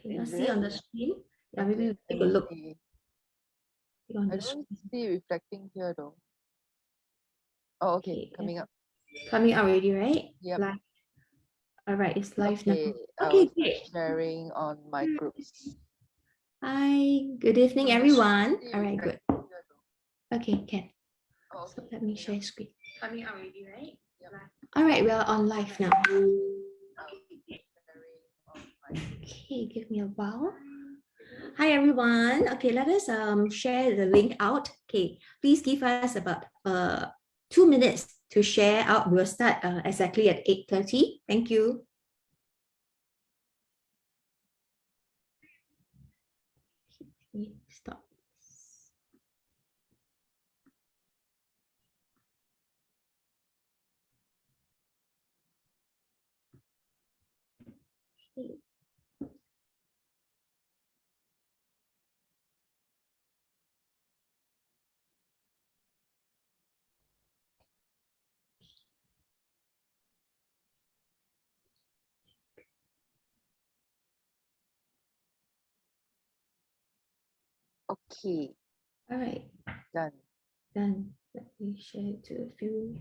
Can you Is see it? on the screen? Yeah, maybe Okay, we take let a me look. see. See on I the don't screen. see reflecting here though. Oh, okay, Okay, coming up. coming out already, right? Yep. Live. All right, it's live now. Okay, I Okay, was great. sharing on my groups. Hi, good evening, everyone. All right, good. Okay, can. Oh, So okay. let me share screen. Coming out already, right? Yep. All right, we are on live now. Okay, give me a while. Hi everyone. Okay, let us share the link out. Okay, please give us about 2 minutes to share out. We'll start exactly at 8:30. Thank you. Stop. Okay, All right, done. done. Let me share it to a few.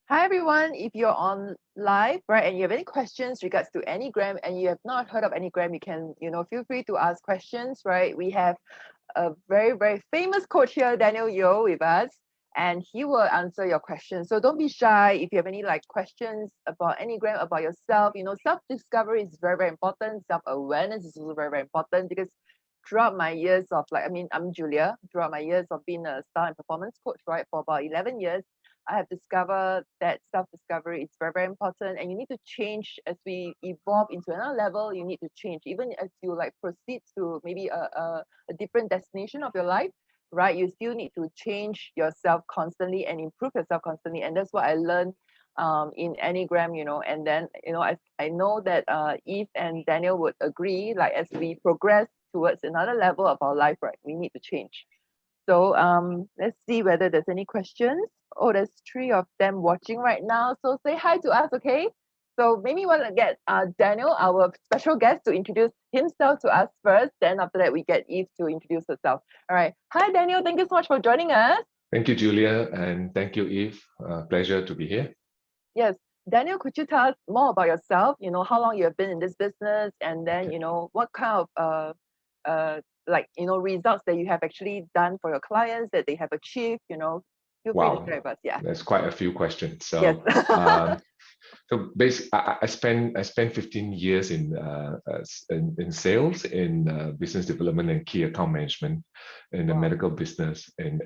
Hi everyone, if you're on live, right, and you have any questions regards to Enneagram and you have not heard of Enneagram, you can, feel free to ask questions, right? We have a very, very famous coach here, Daniel Yeo, with us, and he will answer your questions. So don't be shy if you have any questions about Enneagram, about yourself. Self-discovery is very, very important. Self-awareness is also very, very important because throughout my years of I'm Julia, throughout my years of being a style and performance coach, right, for about 11 years, I have discovered that self-discovery is very, very important, and you need to change as we evolve into another level. You need to change, even as you proceed to maybe a different destination of your life, right? You still need to change yourself constantly and improve yourself constantly, and that's what I learned in Enneagram, and then I know that Eve and Daniel would agree. As we progress towards another level of our life, right, we need to change. So let's see whether there's any questions. Oh, there's 3 of them watching right now. So say hi to us, okay? So maybe we want to get Daniel, our special guest, to introduce himself to us first. Then after that, we get Eve to introduce herself. All right. Hi, Daniel. Thank you so much for joining us. Thank you, Julia, and thank you, Eve. Pleasure to be here. Yes. Daniel, could you tell us more about yourself? How long you have been in this business, and then, what kind of results that you have actually done for your clients that they have achieved, feel free to share with us. Yeah. There's quite a few questions. So, yes. so basically, I spent 15 years in sales, in business development and key account management in the medical business in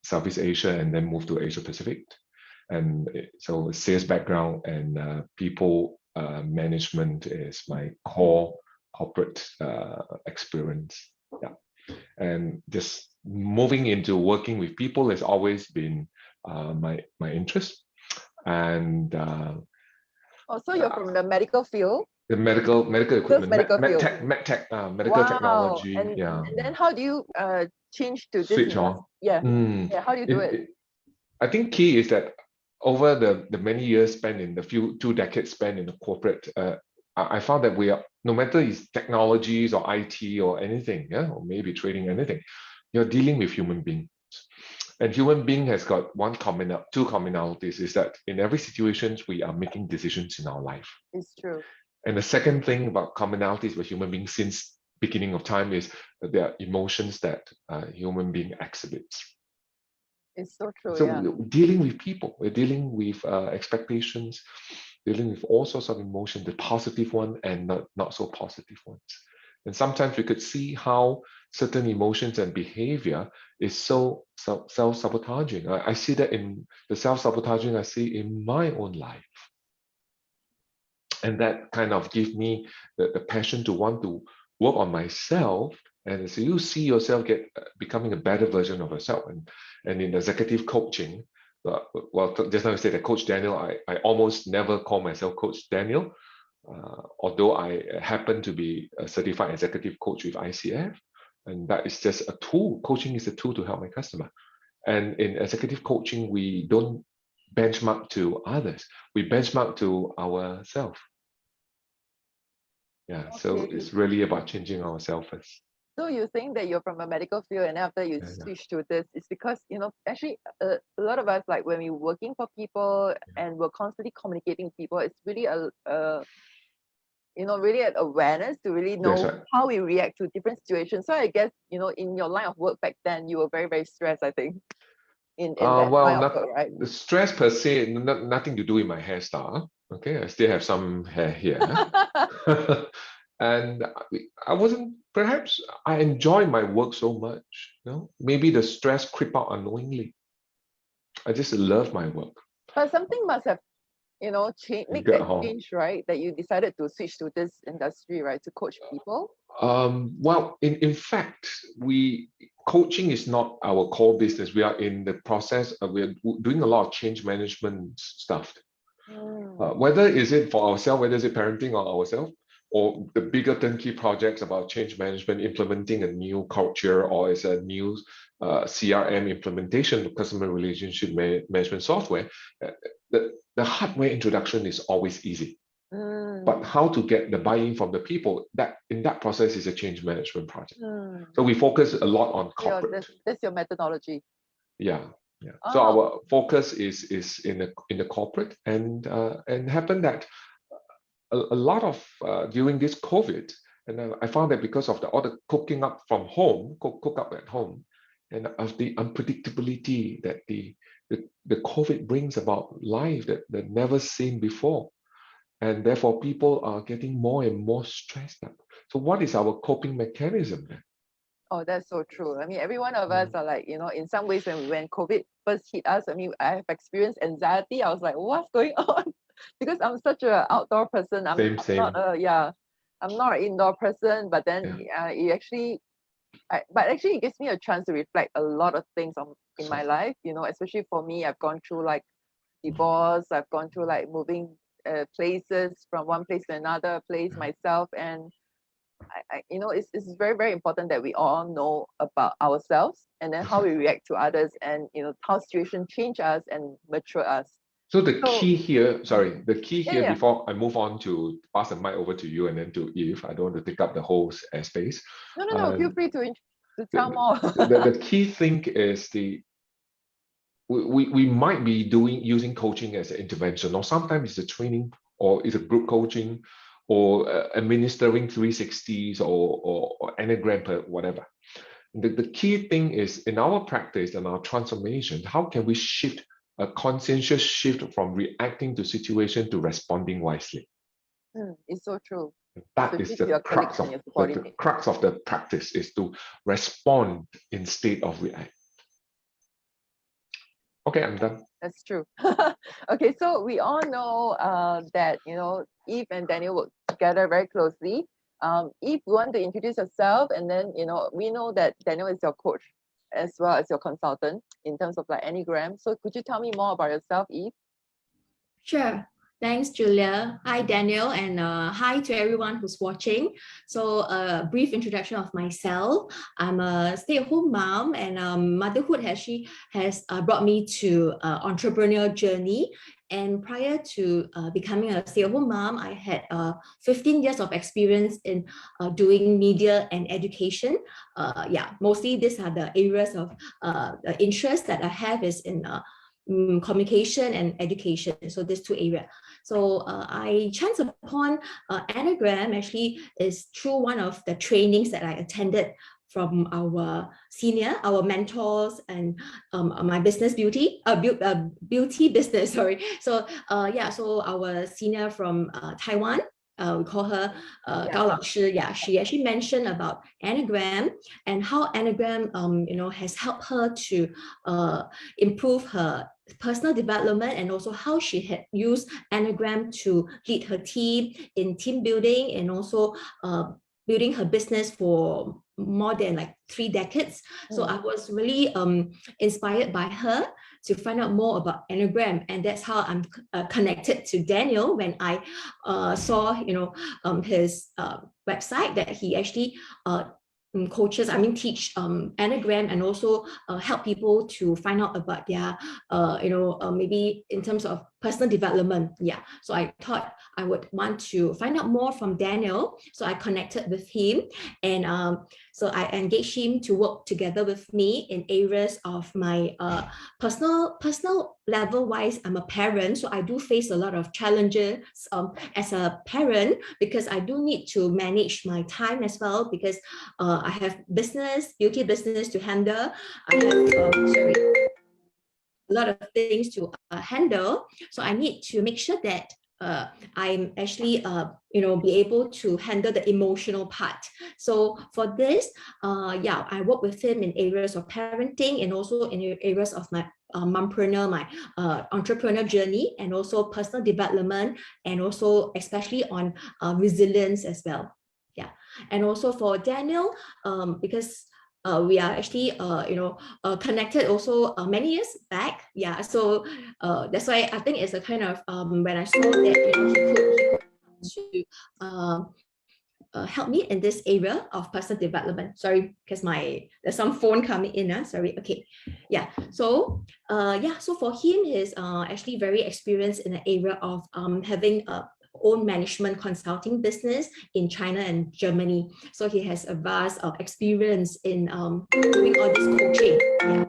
Southeast Asia, and then moved to Asia Pacific. And so sales background and people management is my core corporate experience. Yeah. And just moving into working with people has always been my interest. And so you're from the medical field? The medical equipment, medical field. medical technology. And then how do you change to switch this? on? Yeah. How do you do it? I think key is that over the many years spent in the 2 decades spent in the corporate, I found that we are, no matter it's technologies or IT or anything, or maybe trading, anything, you're dealing with human beings. And human being has got two commonalities, is that in every situation we are making decisions in our life. It's true. And the second thing about commonalities with human beings since beginning of time is that there are emotions that human being exhibits. It's so true. So yeah. we're dealing with people, we're dealing with expectations, dealing with all sorts of emotions, the positive one and not so positive ones. And sometimes we could see how certain emotions and behavior is so self-sabotaging. I see that in the self-sabotaging I see in my own life. And that kind of gives me the passion to want to work on myself. And as you see yourself becoming a better version of yourself. And in executive coaching, well, just now I said that Coach Daniel, I almost never call myself Coach Daniel, although I happen to be a certified executive coach with ICF. And that is just a tool. Coaching is a tool to help my customer. And in executive coaching, we don't benchmark to others. We benchmark to ourselves. Yeah. So Okay. it's really about changing ourselves first. So you're saying that you're from a medical field, and after you Yeah. switch to this, it's because, actually a lot of us, like when we're working for people and we're constantly communicating with people, it's really really an awareness to really That's know right. how we react to different situations. So I guess, in your line of work back then, you were very, very stressed, I think, in that Well, line of work, right? the stress per se, nothing to do with my hairstyle. Okay, I still have some hair here. And I wasn't, perhaps I enjoy my work so much, maybe the stress creep out unknowingly. I just love my work. But something must have, make Good, that huh? change, right? That you decided to switch to this industry, right? To coach people. Well, in fact, coaching is not our core business. We are in the process of, we're doing a lot of change management stuff. Whether is it for ourselves, whether is it parenting or ourselves, or the bigger turnkey projects about change management, implementing a new culture, or is a new CRM implementation, customer relationship management software, the hardware introduction is always easy. But how to get the buy-in from the people, that in that process is a change management project. So we focus a lot on corporate. That's your methodology. Yeah. So our focus is in the corporate, and happened that a lot of during this COVID, and I found that because of all the cooking up from home, cook up at home, and of the unpredictability that the COVID brings about life that never seen before. And therefore, people are getting more and more stressed up. So what is our coping mechanism then? Oh, that's so true. I mean, every one of us are like, in some ways when COVID first hit us, I mean, I have experienced anxiety. I was like, what's going on? Because I'm such an outdoor person. I'm not I'm not an indoor person, but then it gives me a chance to reflect a lot of things in my life, especially for me. I've gone through like divorce, I've gone through like moving places from one place to another place myself, and it's very, very important that we all know about ourselves, and then how we react to others, and how situation change us and mature us. So the key here, Yeah. before I move on to pass the mic over to you and then to Eve, I don't want to take up the whole space. No, feel free to tell more. The key thing is we might be using coaching as an intervention, or sometimes it's a training, or it's a group coaching, or administering 360s, or Enneagram, whatever. The key thing is, in our practice and our transformation, how can we shift a conscientious shift from reacting to situation to responding wisely? It's so true. That is the crux of the practice, is to respond instead of react. Okay, I'm done. That's true. Okay, so we all know that Eve and Daniel work together very closely. Eve, you want to introduce yourself, and then we know that Daniel is your coach as well as your consultant in terms of like Enneagram. So could you tell me more about yourself, Eve? Sure. Thanks, Julia. Hi, Daniel, and hi to everyone who's watching. So a brief introduction of myself. I'm a stay-at-home mom, and motherhood has brought me to entrepreneurial journey. And prior to becoming a stay-at-home mom, I had 15 years of experience in doing media and education. Mostly these are the areas of interest that I have is in communication and education. So these two areas. So I chanced upon Enneagram actually is through one of the trainings that I attended from our mentors, and my business beauty business, sorry. So so our senior from Taiwan, we call her Gao Lao Shi. Yeah, she actually mentioned about Enneagram and how Enneagram has helped her to improve her personal development, and also how she had used Enneagram to lead her team in team building, and also building her business for more than like 3 decades. So I was really inspired by her to find out more about Enneagram, and that's how I'm connected to Daniel when I saw his website that he actually teach Enneagram, and also help people to find out about their maybe in terms of personal development. Yeah. So I thought I would want to find out more from Daniel. So I connected with him, and so I engaged him to work together with me in areas of my personal level wise. I'm a parent, so I do face a lot of challenges as a parent, because I do need to manage my time as well, because I have beauty business to handle. I have a lot of things to handle. So I need to make sure that I'm actually, be able to handle the emotional part. So for this, yeah, I work with him in areas of parenting, and also in areas of my mompreneur, my entrepreneur journey, and also personal development, and also especially on resilience as well. Yeah. And also for Daniel, because we are actually connected also many years back. Yeah, so that's why I think it's a kind of when I saw that he could to help me in this area of personal development. Sorry, because there's some phone coming in. Sorry. Okay. Yeah. So so for him, he's actually very experienced in the area of having a own management consulting business in China and Germany. So he has a vast experience in doing all this coaching. Yeah.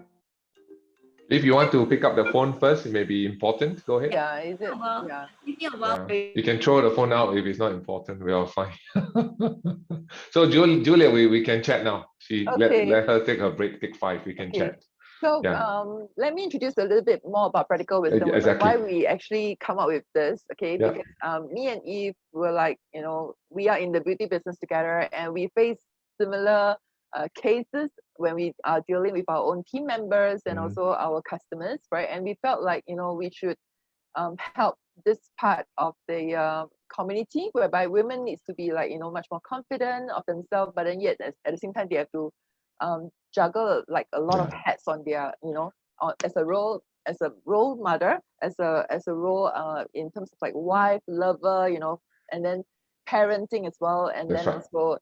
If you want to pick up the phone first, it may be important. Go ahead. Yeah, is it? Well, Yeah. give me a while. Yeah. You can throw the phone out if it's not important. We are fine. So Julia, we can chat now. Okay. Let her take her break. Take 5. We can Okay. chat. So Yeah. let me introduce a little bit more about Practical Wisdom Women, Exactly. why we actually come up with this. Okay, Yeah. because me and Eve were like, we are in the beauty business together, and we face similar cases when we are dealing with our own team members and also our customers, right? And we felt like, we should help this part of the community, whereby women needs to be like, much more confident of themselves, but then yet at the same time they have to juggle like a lot of hats on their, as a role mother, as a role in terms of like wife, lover, and then parenting as well, and That's then right. also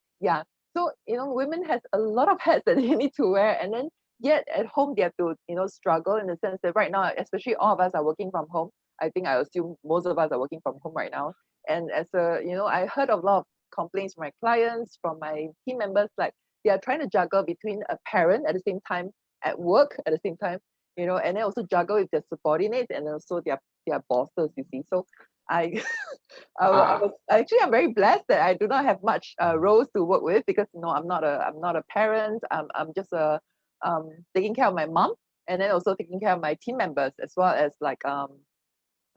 so women has a lot of hats that they need to wear, and then yet at home they have to struggle in the sense that right now, especially all of us are working from home. I think I assume most of us are working from home right now, and as a I heard of a lot of complaints from my clients, from my team members, like they are trying to juggle between a parent at the same time, at work at the same time, and then also juggle with their subordinates and also their bosses, you see. So I I'm very blessed that I do not have much roles to work with, because I'm not a parent. I'm just taking care of my mom, and then also taking care of my team members, as well as like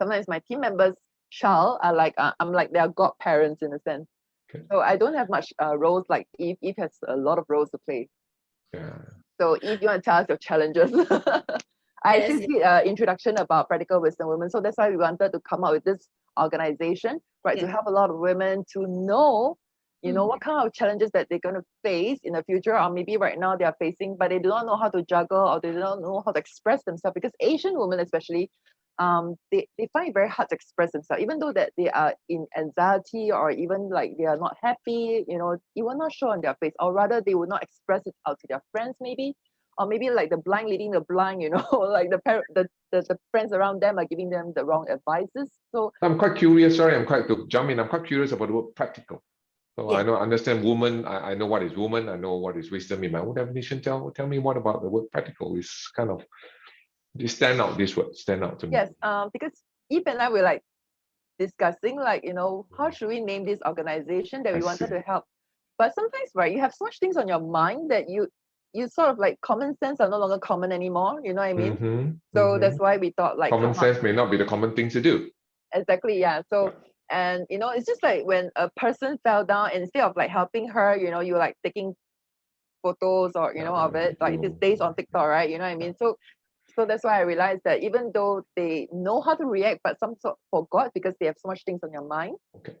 sometimes my team members child are like I'm like their godparents in a sense. Okay. So I don't have much roles like Eve. Eve has a lot of roles to play. Yeah. So Eve, you want to tell us your challenges? I Yes, actually did an introduction about Practical Wisdom Women. So that's why we wanted to come up with this organization, right? To Yeah. help a lot of women to know, what kind of challenges that they're going to face in the future, or maybe right now they are facing, but they do not know how to juggle, or they do not know how to express themselves, because Asian women especially, they find it very hard to express themselves, even though that they are in anxiety, or even like they are not happy, it will not show on their face, or rather they will not express it out to their friends maybe, or maybe like the blind leading the blind, like the friends around them are giving them the wrong advices. So I'm quite curious. Sorry, I'm quite to jump in. I'm quite curious about the word practical. So Yeah. I understand woman. I know what is woman. I know what is wisdom in my own definition. Tell me what about the word practical is kind of this word stand out to me. yes, because Eve and I were like discussing like, how should we name this organization that we wanted to help. But sometimes, right, you have so much things on your mind that you sort of like common sense are no longer common anymore, you know what I mean? So that's why we thought like common sense may not be the common thing to do. Exactly, yeah. So and it's just like when a person fell down, and instead of like helping her, you like taking photos or of it, like these days on TikTok, right? You know what I mean? So that's why I realized that even though they know how to react, but some sort forgot because they have so much things on your mind. Okay.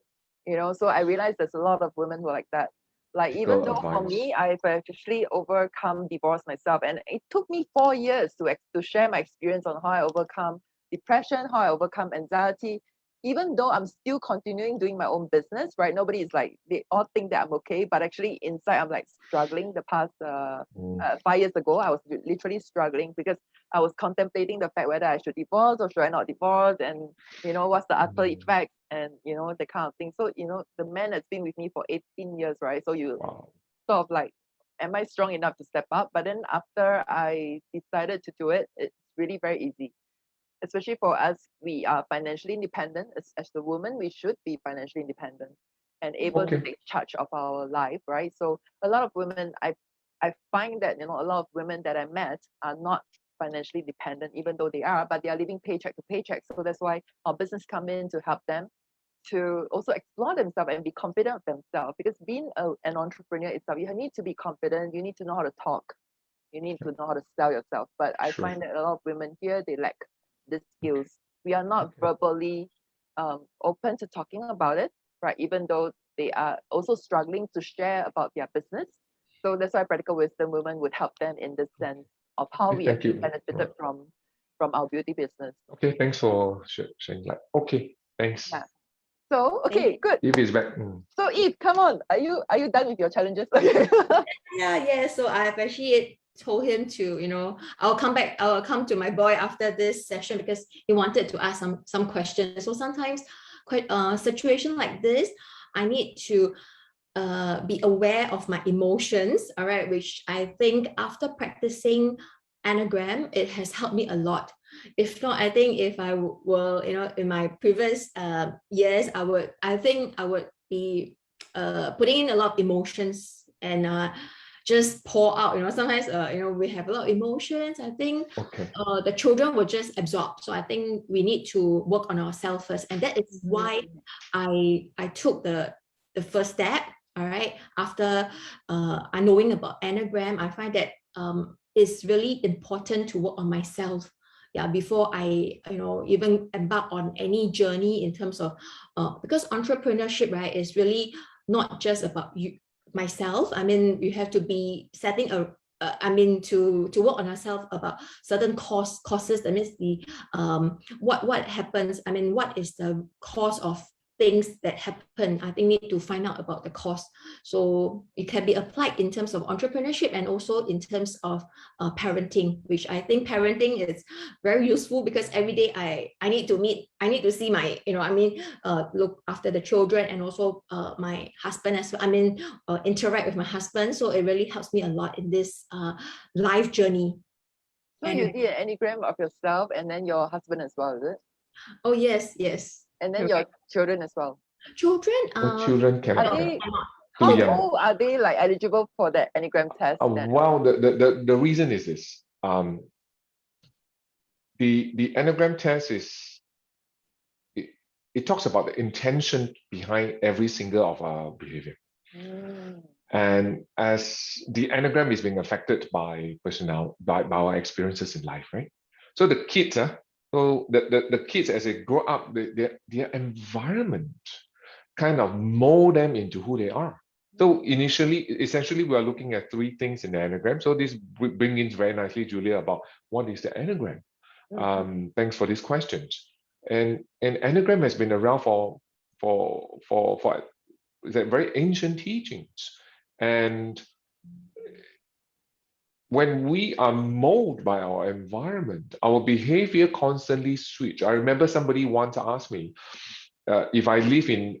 So I realized there's a lot of women who are like that. Like even though for me, I've actually overcome divorce myself, and it took me 4 years to share my experience on how I overcome depression, how I overcome anxiety. even though I'm still continuing doing my own business, right? Nobody is like, they all think that I'm okay, but actually inside I'm like struggling. The past 5 years ago, I was literally struggling because I was contemplating the fact whether I should divorce or should I not divorce, and what's the after effect, and the kind of thing. So the man has been with me for 18 years, right? So you Wow. sort of like, am I strong enough to step up? But then after I decided to do it, it's really very easy. Especially for us, we are financially independent. As the woman, we should be financially independent and able to Okay. take charge of our life, right? So a lot of women, I find that a lot of women that I met are not financially dependent, even though they are, but they are living paycheck to paycheck. So that's why our business come in to help them to also explore themselves and be confident of themselves. Because being an entrepreneur itself, you need to be confident. You need to know how to talk. You need to know how to sell yourself. But I Sure. find that a lot of women here, they lack these skills. We are not verbally open to talking about it, right? Even though they are also struggling to share about their business. So that's why Practical Wisdom Women would help them in the sense of how Okay, we thank actually you. benefited from our beauty business. Okay, thanks for sharing that. Okay, thanks. Yeah. So okay, good. Eve is back. So Eve, come on. Are you done with your challenges? Okay. Yeah. So I've actually told him to, I'll come to my boy after this session because he wanted to ask some questions. So sometimes situation like this, I need to be aware of my emotions, all right, which I think after practicing Enneagram, it has helped me a lot. If not, I think if I were, in my previous years, I think I would be putting in a lot of emotions and just pour out. Sometimes we have a lot of emotions. I think the children will just absorb. So I think we need to work on ourselves first, and that is why I took the first step. All right, after knowing about Enneagram, I find that it's really important to work on myself, before I even embark on any journey in terms of because entrepreneurship, right, is really not just about myself. I mean, you have to be setting to work on ourselves about certain causes. That means the what happens. I mean, what is the cause of things that happen? I think need to find out about the cause. So it can be applied in terms of entrepreneurship and also in terms of parenting, which I think parenting is very useful because every day I need to see my, look after the children and also my husband as well. Interact with my husband. So it really helps me a lot in this life journey. So you did an Enneagram of yourself and then your husband as well, is it? Oh, yes. And then your children as well. Children, children are they, too how young. old are they like eligible for that Enneagram test? Well, the reason is this. The Enneagram test is it talks about the intention behind every single of our behavior. And as the Enneagram is being affected by by our experiences in life, right? So the kids, so the kids as they grow up, their environment kind of mold them into who they are. So essentially, we are looking at three things in the Enneagram. So this brings in very nicely, Julia, about what is the Enneagram. Thanks for these questions. And Enneagram has been around for very ancient teachings. And when we are molded by our environment, our behavior constantly switch. I remember somebody once asked me, if I live in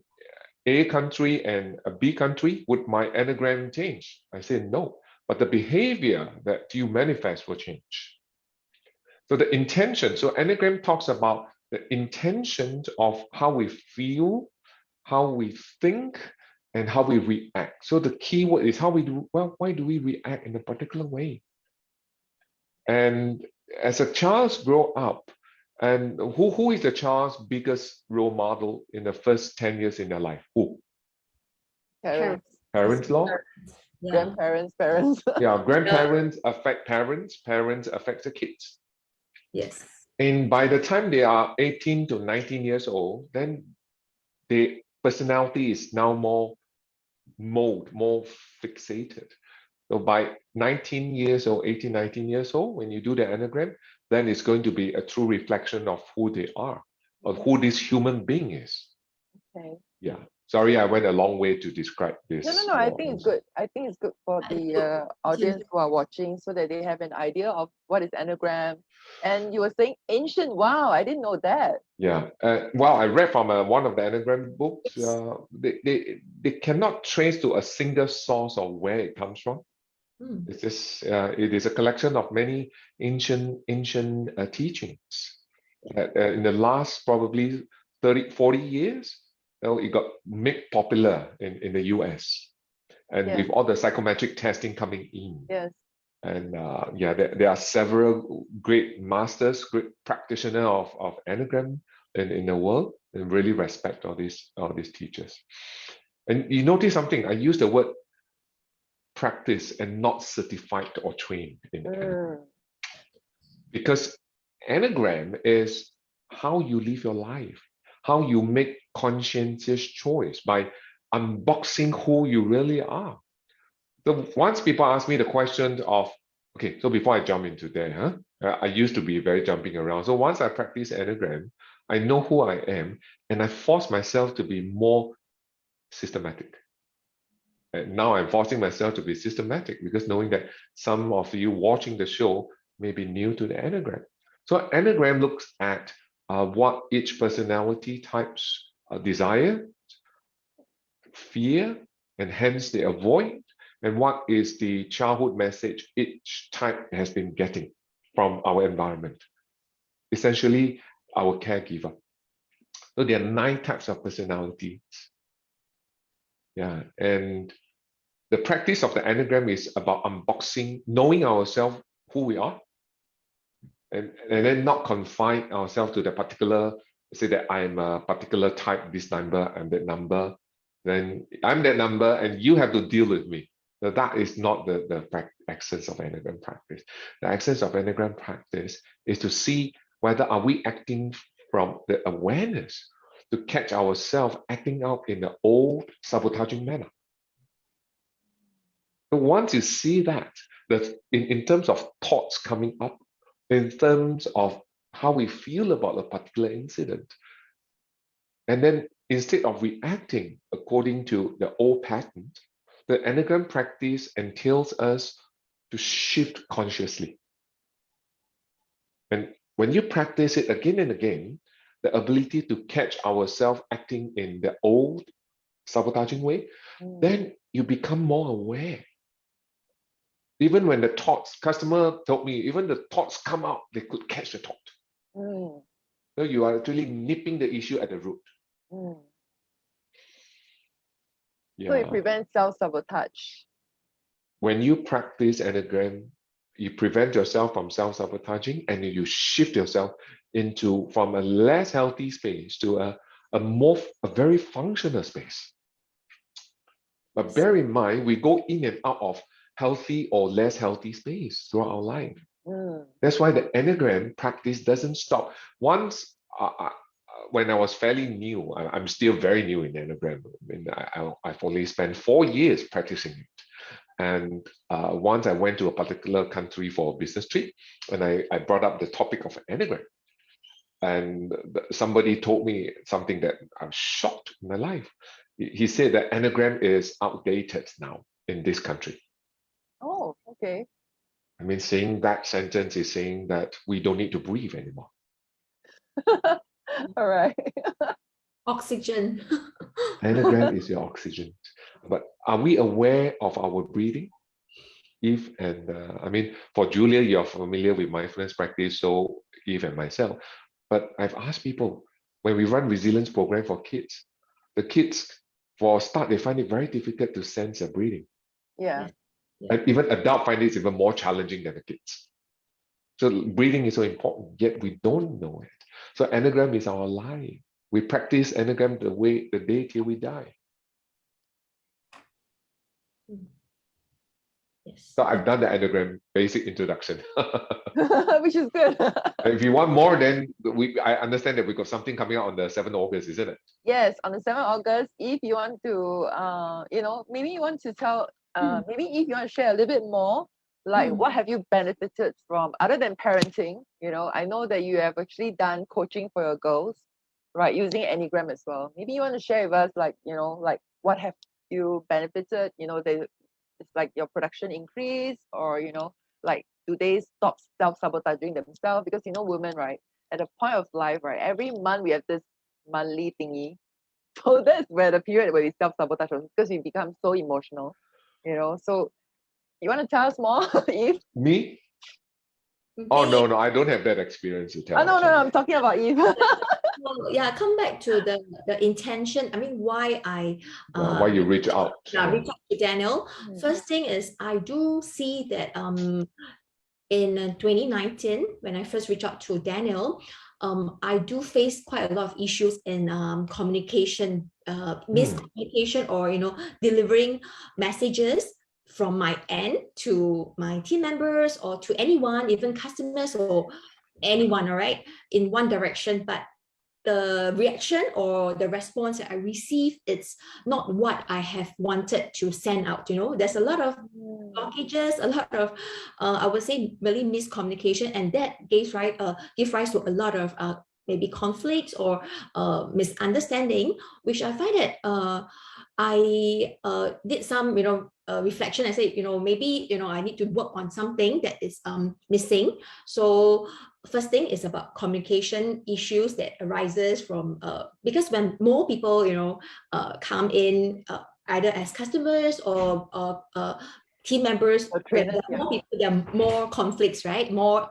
A country and a B country, would my Enneagram change? I said no, but the behavior that you manifest will change. So the intention, so Enneagram talks about the intention of how we feel, how we think, and how we react. So the key word is how we do, well, why do we react in a particular way? And as a child grow up, and who is the child's biggest role model in the first 10 years in their life? Who? Parents. Parents, law? Yeah. Parents. Yeah, grandparents affect parents, parents affect the kids. Yes. And by the time they are 18 to 19 years old, then their personality is now more fixated. So by 19 years old, 18, 19 years old, when you do the Enneagram, then it's going to be a true reflection of who they are. of who this human being is. Okay. Yeah. Sorry, I went a long way to describe this. No. I think it's good. I think it's good for the audience who are watching so that they have an idea of what is Enneagram. And you were saying ancient. Wow, I didn't know that. Yeah. Well, I read from one of the Enneagram books. They cannot trace to a single source of where it comes from. It's just, it is a collection of many ancient teachings that in the last probably 30, 40 years, it got made popular in the US. And Yes. with all the psychometric testing coming in. Yes. And yeah, there are several great masters, great practitioners of Enneagram in the world, and really respect all these teachers. And you notice something, I use the word practice and not certified or trained in Enneagram. Because Enneagram is how you live your life, how you make conscientious choice by unboxing who you really are. So once people ask me the question of, okay, so before I jump into there, I used to be very jumping around. So once I practice Enneagram, I know who I am, and I force myself to be more systematic. And now I'm forcing myself to be systematic because knowing that some of you watching the show may be new to the Enneagram. So Enneagram looks at what each personality types desire, fear, and hence they avoid, and what is the childhood message each type has been getting from our environment. Essentially, our caregiver. So there are 9 types of personalities. Yeah, and the practice of the Enneagram is about unboxing, knowing ourselves, who we are, and then not confine ourselves to the particular, say that I'm a particular type, this number, and that number, then I'm that number, and you have to deal with me. So that is not the essence of Enneagram practice. The essence of Enneagram practice is to see whether are we acting from the awareness to catch ourselves acting out in the old sabotaging manner. So once you see that in terms of thoughts coming up, in terms of how we feel about a particular incident, and then instead of reacting according to the old pattern, the Enneagram practice entails us to shift consciously. And when you practice it again and again, the ability to catch ourselves acting in the old sabotaging way, then you become more aware. Even when the thoughts, customer told me, even the thoughts come out, they could catch the thought. So you are actually nipping the issue at the root. Yeah. So it prevents self-sabotage. When you practice Enneagram, you prevent yourself from self-sabotaging, and you shift yourself into from a less healthy space to a very functional space. But bear in mind, we go in and out of healthy or less healthy space throughout our life. That's why the Enneagram practice doesn't stop. Once, when I was fairly new, I'm still very new in Enneagram. I mean, I've only spent 4 years practicing it. And once I went to a particular country for a business trip, and I brought up the topic of Enneagram. And somebody told me something that I'm shocked in my life. He said that Enneagram is outdated now in this country. Oh, okay. I mean, saying that sentence is saying that we don't need to breathe anymore. All right. Oxygen. Enneagram is your oxygen. But are we aware of our breathing? I mean, for Julia, you're familiar with mindfulness practice, so Eve and myself. But I've asked people, when we run resilience program for kids, the kids, for a start, they find it very difficult to sense their breathing. Yeah. And even adults find it even more challenging than the kids. So breathing is so important, yet we don't know it. So Enneagram is our life. We practice Enneagram the day till we die. Yes. So I've done the Enneagram basic introduction. Which is good. If you want more, then I understand that we got something coming out on the 7th August, isn't it? Yes, on the 7th August, if you want to, maybe you want to tell, maybe if you want to share a little bit more, like what have you benefited from other than parenting? I know that you have actually done coaching for your girls. right, using Enneagram as well. Maybe you want to share with us, like, you know, like what have you benefited? You know, it's like your production increase, or, you know, like, do they stop self-sabotaging themselves? Because, you know, women, right, at a point of life, right, every month we have this monthly thingy. So that's where the period where we self-sabotage, because we become so emotional, you know. So you want to tell us more, Eve? Me? Oh, no, I don't have that experience to tell. Oh, no, actually. I'm talking about Eve. Well, yeah, come back to the intention. I mean, why I Why you reach out? reach out to Daniel. First thing is I do see that in 2019, when I first reached out to Daniel, I do face quite a lot of issues in communication, miscommunication, or delivering messages from my end to my team members or to anyone, even customers or anyone, all right, in one direction. But the reaction or the response that I receive, it's not what I have wanted to send out. There's a lot of blockages, a lot of I would say really miscommunication, and that give rise to a lot of maybe conflicts or misunderstanding, which I find that I did some reflection. I said, maybe I need to work on something that is missing. So first thing is about communication issues that arises from because when more people come in either as customers or team members, there are more people, there are more conflicts, right? More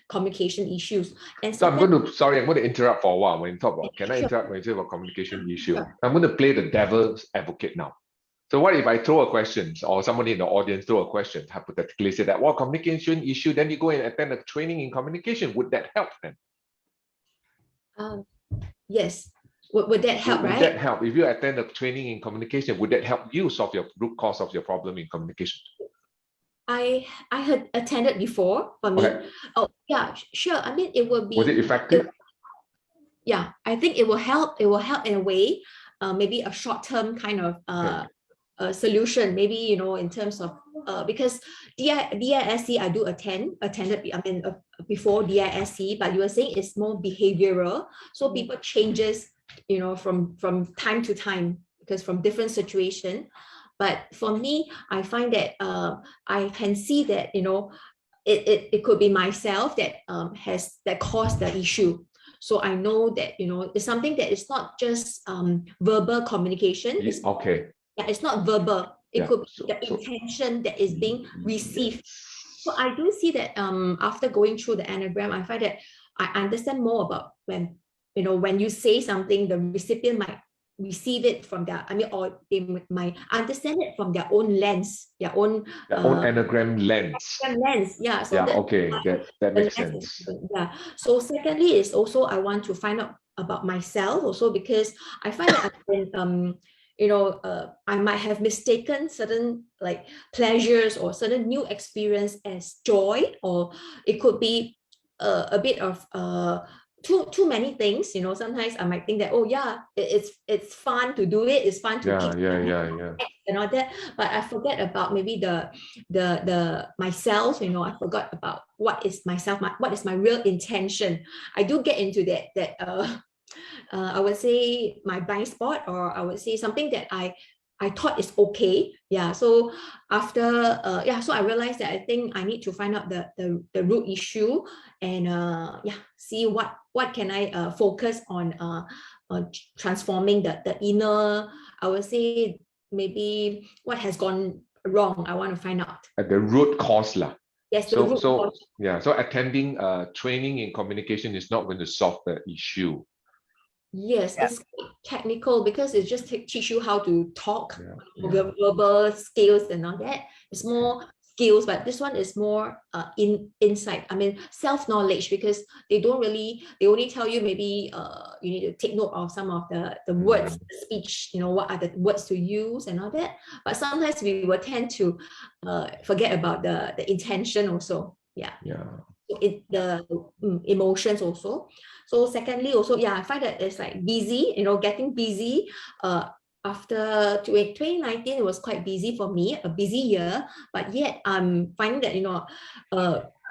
communication issues. And so I'm going to interrupt for a while when you talk about, can I interrupt when you say about communication issue? Sure. I'm going to play the devil's advocate now. So what if I throw a question, or somebody in the audience throw a question, hypothetically say that, well, communication issue, then you go and attend a training in communication. Would that help then? Yes. Would that help, right? Would that help? If you attend a training in communication, would that help you solve your root cause of your problem in communication? I had attended before for me. Okay. Oh, yeah, sure. I mean, it will be... Was it effective? Yeah, I think it will help. It will help in a way, maybe a short-term kind of solution, maybe, in terms of, because DISC, I do attended, before DISC, but you were saying it's more behavioral. So people changes, from time to time, because from different situation. But for me, I find that I can see that, it could be myself that that caused the issue. So I know that, it's something that is not just verbal communication. It's, okay. Yeah, it's not verbal. It could be the intention that is being received. So I do see that after going through the Enneagram, I find that I understand more about when you say something, the recipient might receive it from their, or they might understand it from their own lens, their own Enneagram lens. Yeah. So that makes sense. Yeah. So secondly is also I want to find out about myself also, because I find that I've been I might have mistaken certain like pleasures or certain new experience as joy, or it could be a bit of too many things. Sometimes I might think that, oh yeah, it's fun to do it, it's fun to and all that, but I forget about maybe the myself. I forgot about what is myself, what is my real intention. I do get into that I would say my blind spot, or I would say something that I thought is okay. Yeah. So after so I realized that I think I need to find out the root issue, and see what can I focus on transforming the inner, I would say maybe what has gone wrong. I want to find out at the root cause lah. Yes. So attending training in communication is not going to solve the issue. Yes, it's technical, because it just teach you how to talk, verbal skills and all that. It's more skills, but this one is more insight. Self-knowledge, because they only tell you maybe you need to take note of some of the words, the speech, what are the words to use and all that. But sometimes we will tend to forget about the intention also. Yeah. The emotions also. So secondly also, I find that it's like busy, getting busy after 2019, it was quite busy for me, a busy year, but yet I'm finding that,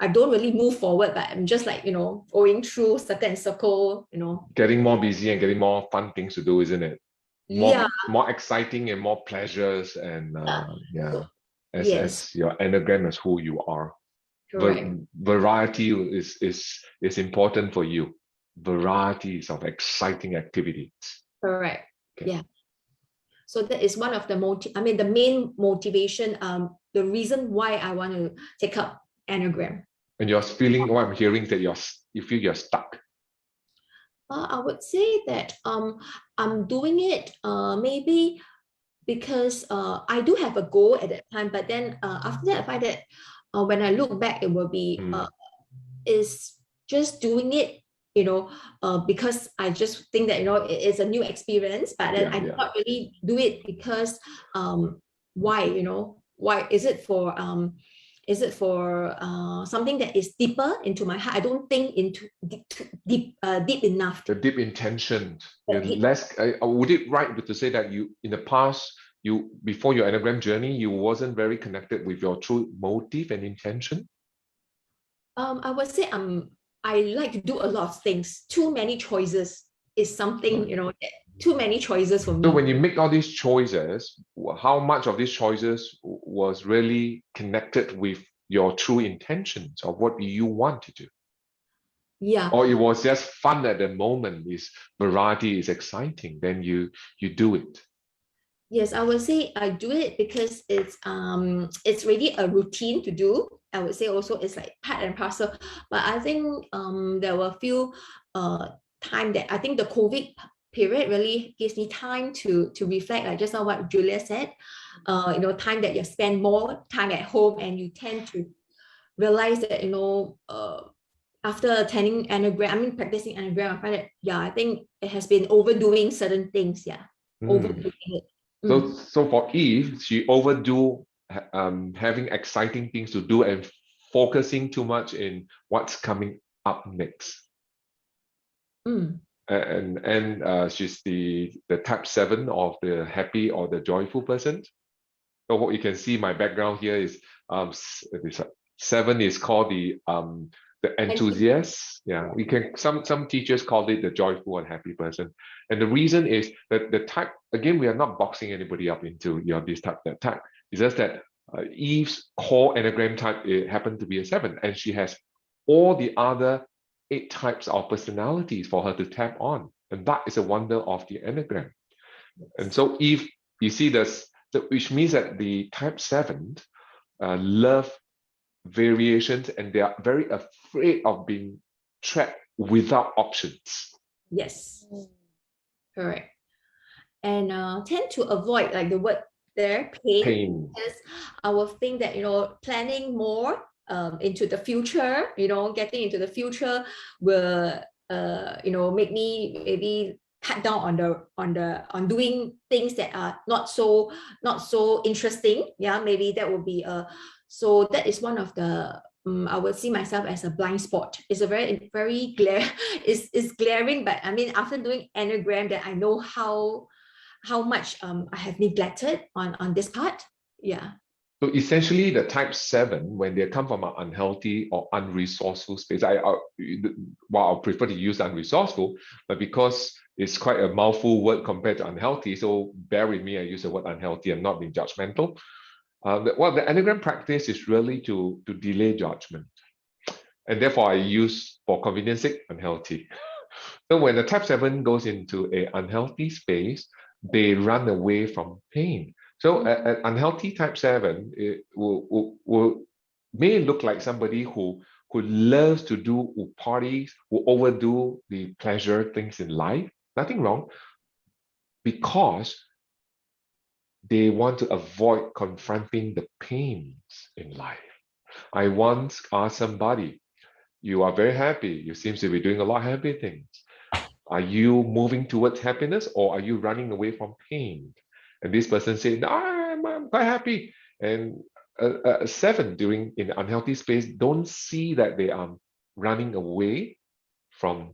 I don't really move forward, but I'm just like, going through circle and circle. Getting more busy and getting more fun things to do, isn't it? Yeah, More exciting and more pleasures, and yeah, so, as yes, as your Enneagram as who you are. correct. Variety is important for you. Varieties of exciting activities. Correct. Okay. Yeah. So that is one of the the main motivation, the reason why I want to take up Enneagram. And you're feeling, what I'm hearing is that you feel you're stuck. I would say that I'm doing it maybe because I do have a goal at that time, but then after that I find that when I look back, it will be is just doing it, because I just think that it's a new experience, but then I do not really do it because why why is it for something that is deeper into my heart? I don't think into deep enough. The deep intention. Deep. Less. Would it right to say that you in the past, before your Enneagram journey, you wasn't very connected with your true motive and intention? I would say I like to do a lot of things. Too many choices is something, too many choices for me. So when you make all these choices, how much of these choices was really connected with your true intentions of what you want to do? Yeah. Or it was just fun at the moment, variety is exciting, then you do it. Yes, I would say I do it because it's really a routine to do. I would say also it's like part and parcel. But I think there were a few time that I think the COVID period really gives me time to reflect, like just now what Julia said. Time that you spend more time at home, and you tend to realize that after attending Enneagram, practicing Enneagram, I find that I think it has been overdoing certain things. Overdoing it. So for Eve, she overdo having exciting things to do and focusing too much in what's coming up next. And she's the type 7 of the happy or the joyful person. So what you can see, my background here is 7 is called the enthusiast. Yeah, we can some teachers call it the joyful and happy person. And the reason is that the type, again, we are not boxing anybody up into this type, that type. It's just that Eve's core Enneagram type, it happened to be a 7, and she has all the other 8 types of personalities for her to tap on, and that is a wonder of the Enneagram. And so Eve, you see this, which means that the type 7 love variations, and they are very afraid of being trapped without options. Yes, correct. And tend to avoid, like the word there, pain. Because I will think that planning more into the future, getting into the future will make me maybe cut down on doing things that are not so interesting. Maybe that will be so that is one of the I would see myself as a blind spot. It's a very it's glaring, but after doing Enneagram, that I know how much I have neglected on this part. Yeah. So essentially, the type 7, when they come from an unhealthy or unresourceful space, I prefer to use unresourceful, but because it's quite a mouthful word compared to unhealthy, so bear with me, I use the word unhealthy and not being judgmental. The Enneagram practice is really to delay judgment. And therefore, I use, for convenience sake, unhealthy. So when the type 7 goes into an unhealthy space, they run away from pain. So an unhealthy type 7 may look like somebody who loves to do parties, who overdo the pleasure things in life. Nothing wrong, because they want to avoid confronting the pains in life. I once asked somebody, you are very happy, you seem to be doing a lot of happy things. Are you moving towards happiness, or are you running away from pain? And this person said, no, I'm quite happy. And a 7 in the unhealthy space don't see that they are running away from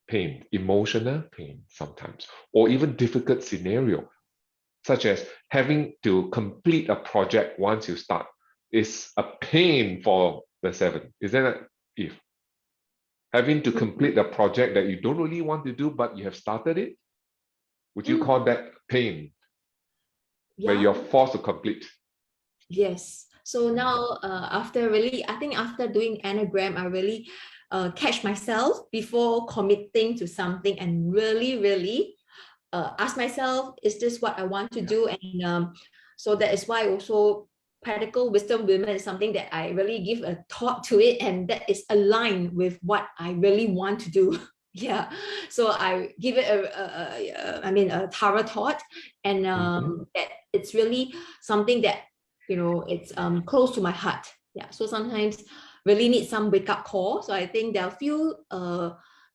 pain, emotional pain sometimes, or even difficult scenario. such as having to complete a project once you start is a pain for the 7. Is that if having to complete a project that you don't really want to do, but you have started it? Would you call that pain? Where you're forced to complete? Yes. So now, after doing Enneagram, I really catch myself before committing to something and really ask myself, is this what I want to do? And so that is why also practical wisdom women is something that I really give a thought to it, and that is aligned with what I really want to do. Yeah, so I give it a thorough thought, and that it's really something that it's close to my heart. Yeah, so sometimes really need some wake up call. So I think there are a few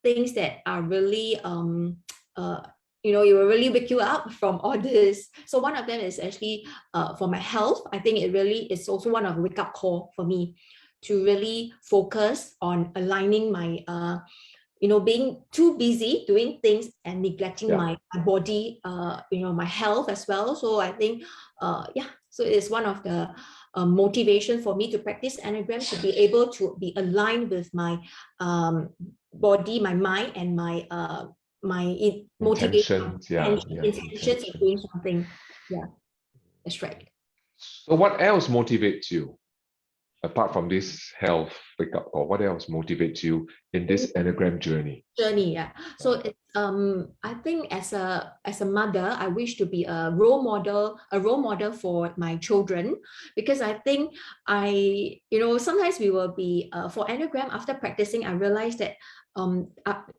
things that are really it will really wake you up from all this. So one of them is actually for my health. I think it really is also one of the wake up call for me to really focus on aligning my being too busy doing things and neglecting my body, my health as well. So I think so it's one of the motivation for me to practice Enneagram, to be able to be aligned with my body, my mind, and my motivation, intentions of doing something. Yeah, that's right. So what else motivates you apart from this health wake up call? What else motivates you in this Enneagram journey? Yeah. So it's I think as a mother, I wish to be a role model for my children, because I think sometimes we will be for Enneagram, after practicing, I realized that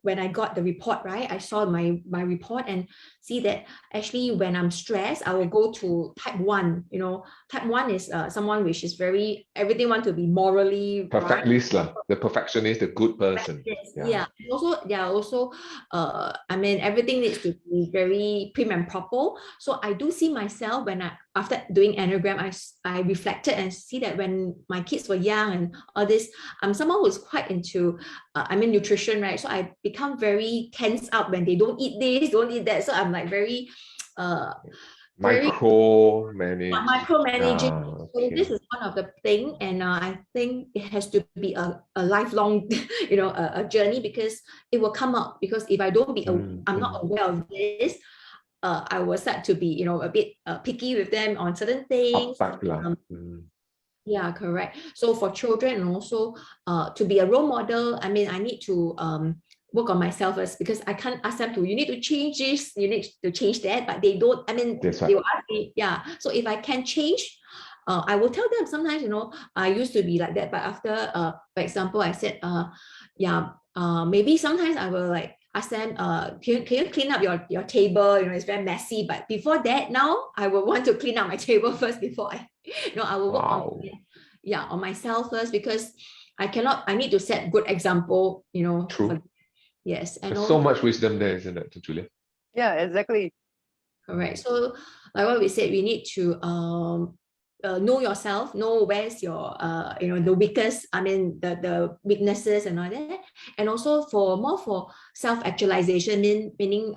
when I got the report, right, I saw my report and see that actually when I'm stressed, I will go to type 1. Type 1 is someone which is everything want to be morally perfectionist, right. The perfectionist, the good person. Yeah. Also, everything needs to be very prim and proper. So I do see myself when after doing Enneagram, I reflected and see that when my kids were young and all this, I'm someone who's quite into nutrition, right? So I become very tense up when they don't eat this, don't eat that. So I'm like very micromanaging. So this is one of the thing, and I think it has to be a lifelong a journey, because it will come up. Because if I don't I'm not aware of this, I will start to be a bit picky with them on certain things. Yeah, correct. So for children, and also to be a role model, I need to work on myself first, because I can't ask them you need to change this, you need to change that, but they don't. They will ask me. Yeah. So if I can change, I will tell them sometimes, I used to be like that, but after, for example, I said, maybe sometimes I will like ask them, can you clean up your table? It's very messy. But before that, now I will want to clean up my table first before I will work on myself first, because I need to set good example, True. Yes. And there's so much wisdom there, isn't it, Julia? Yeah, exactly. Correct. So like what we said, we need to know yourself, know where's your the weakest, the weaknesses and all that. And also for self-actualization, meaning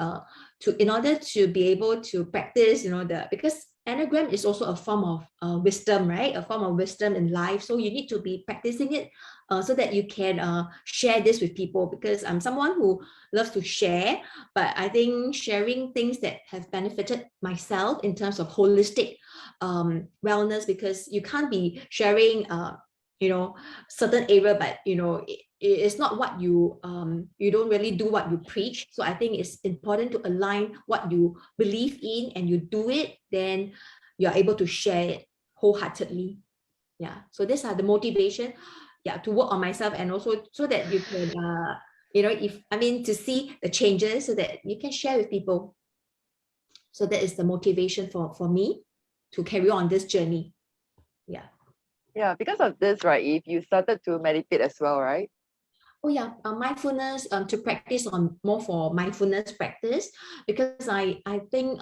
in order to be able to practice, because Enneagram is also a form of wisdom, right? A form of wisdom in life. So you need to be practicing it so that you can share this with people, because I'm someone who loves to share, but I think sharing things that have benefited myself in terms of holistic wellness, because you can't be sharing certain area, but it's not what you don't really do what you preach. So I think it's important to align what you believe in and you do it, then you're able to share it wholeheartedly. Yeah, so these are the motivation, to work on myself, and also so that you can to see the changes so that you can share with people. So that is the motivation for me to carry on this journey. Yeah, because of this, right, if you started to meditate as well, right? Oh yeah, mindfulness, to practice on more for mindfulness practice, because I think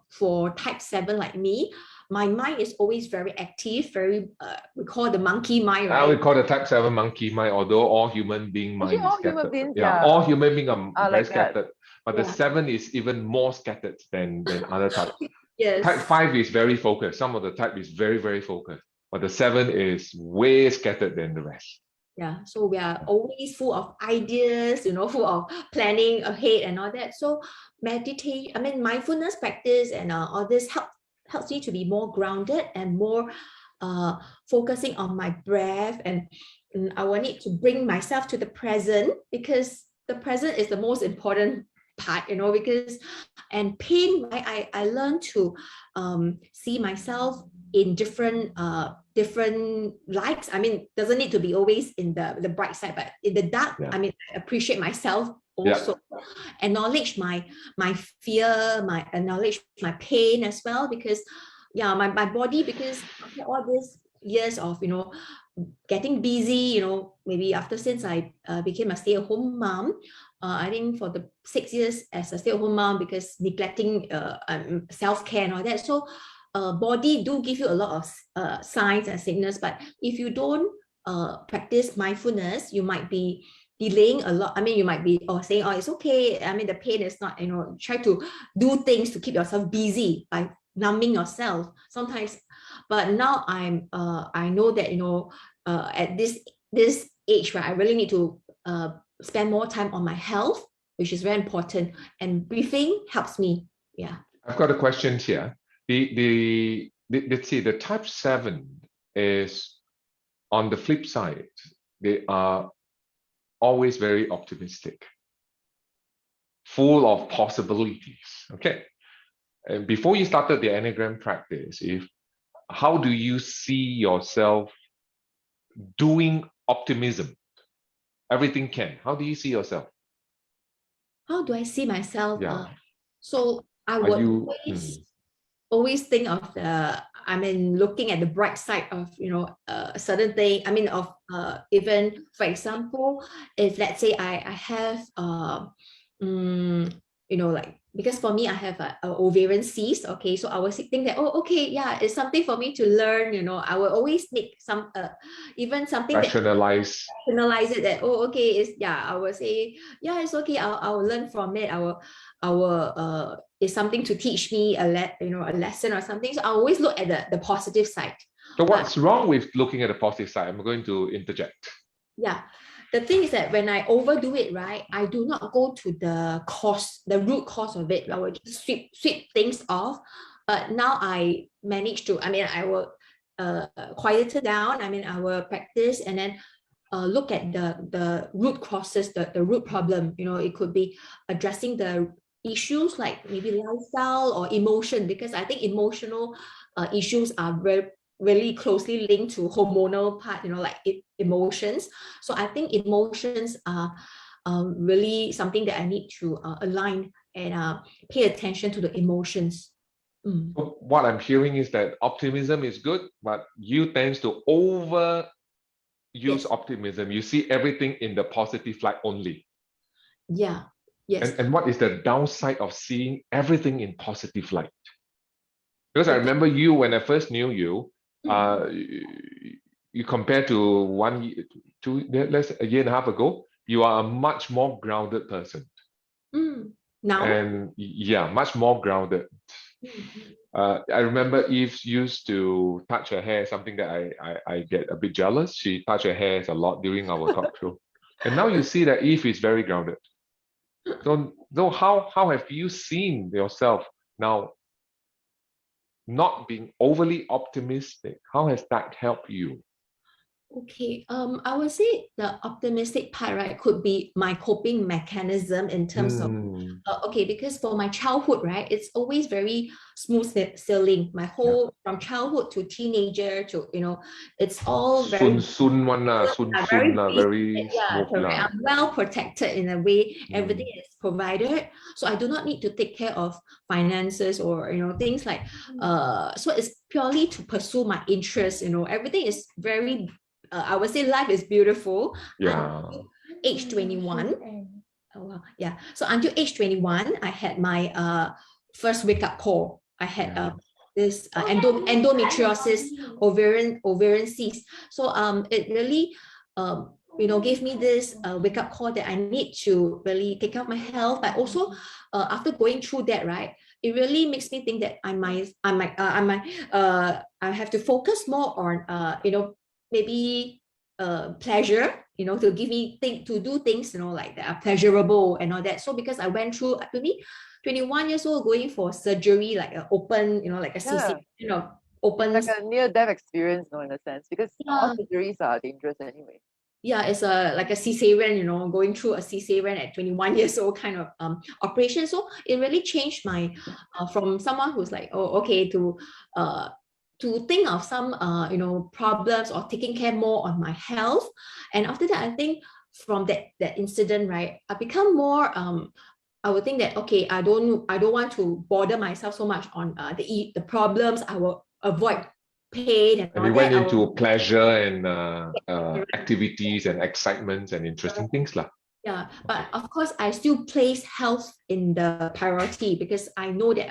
for type 7 like me, my mind is always very active, very we call the monkey mind, right? We call the type 7 monkey mind, although all human being mind is scattered. Human beings, all human beings are very like scattered. But the 7 is even more scattered than other types. Yes. Type 5 is very focused. Some of the type is very, very focused. But the 7 is way scattered than the rest. Yeah, so we are always full of ideas, full of planning ahead and all that. So mindfulness practice and all this helps me to be more grounded and more focusing on my breath. And I will need to bring myself to the present, because the present is the most important part, because and pain, right? I learned to see myself in different lights. I mean, doesn't need to be always in the bright side, but in the dark, Yeah. I mean, I appreciate myself also. Acknowledge my fear, acknowledge my pain as well, because my body, because after all these years of getting busy, maybe since I became a stay-at-home mom, I think for the 6 years as a stay-at-home mom, because neglecting self-care and all that. So body do give you a lot of signs and signals, but if you don't practice mindfulness, you might be delaying a lot. I mean, you might be saying, it's okay. I mean, the pain is not, try to do things to keep yourself busy by numbing yourself sometimes. But now I know that, at this age, right, I really need to spend more time on my health, which is very important. And breathing helps me. Yeah. I've got a question here. Let's see, the type 7 is on the flip side. They are always very optimistic, full of possibilities. Okay. And before you started the Enneagram practice, how do you see yourself doing optimism? Everything can. How do you see yourself? How do I see myself? Yeah. So I would always think of looking at the bright side of, a certain thing. I mean, of even, for example, if let's say I have, like, because for me, I have a ovarian cyst. Okay, so I was think that, okay, yeah, it's something for me to learn. I will always make some, even something rationalize it, that, okay, I will say, yeah, it's okay. I will learn from it. I will it's something to teach me a lesson or something. So I always look at the positive side. So what's wrong with looking at the positive side? I'm going to interject. Yeah. The thing is that when I overdo it, right, I do not go to the root cause of it. I will just sweep things off. But now I manage to, I will quiet it down. I will practice and then look at the root causes, the root problem. It could be addressing the issues like maybe lifestyle or emotion, because I think emotional issues are really closely linked to hormonal part, like emotions. So I think emotions are really something that I need to align and pay attention to the emotions. So what I'm hearing is that optimism is good, but you tend to use optimism. You see everything in the positive light only. Yeah. Yes. And what is the downside of seeing everything in positive light? Because I remember you, when I first knew you, you compare to 1 year, a year and a half ago, you are a much more grounded person. Now? And yeah, much more grounded. I remember Eve used to touch her hair, something that I get a bit jealous. She touched her hair a lot during our talk show. And now you see that Eve is very grounded. So how have you seen yourself now not being overly optimistic? How has that helped you? Okay, I would say the optimistic part, right, could be my coping mechanism in terms of, okay, because for my childhood, right, it's always very smooth sailing. My whole, from childhood to teenager to, it's all very, very smooth, correct. I'm well protected in a way. Everything is provided, so I do not need to take care of finances or things like. So it's purely to pursue my interests. Everything is very. I would say life is beautiful. Yeah. Until age 21. Oh wow. Yeah. So until age 21, I had my first wake-up call. I had this endometriosis, ovarian cyst. So it really gave me this wake-up call that I need to really take care of my health. But also after going through that, right, it really makes me think that I have to focus more on maybe pleasure, to give me to do things, like that are pleasurable and all that. So because I went through maybe 21 years old, going for surgery, like an open, like a Yeah. CC, open. Like a near-death experience, no, in a sense, because all Yeah. surgeries are dangerous anyway. Yeah, it's like a cesarean, going through a cesarean at 21 years old kind of operation. So it really changed my from someone who's like, oh, okay, to think of some problems or taking care more on my health. And after that, I think from that incident, right, I become more I would think that, okay, I don't want to bother myself so much on the problems. I will avoid pain and And all you that. went into pleasure and activities and excitements and interesting things lah. Yeah, but of course, I still place health in the priority, because I know that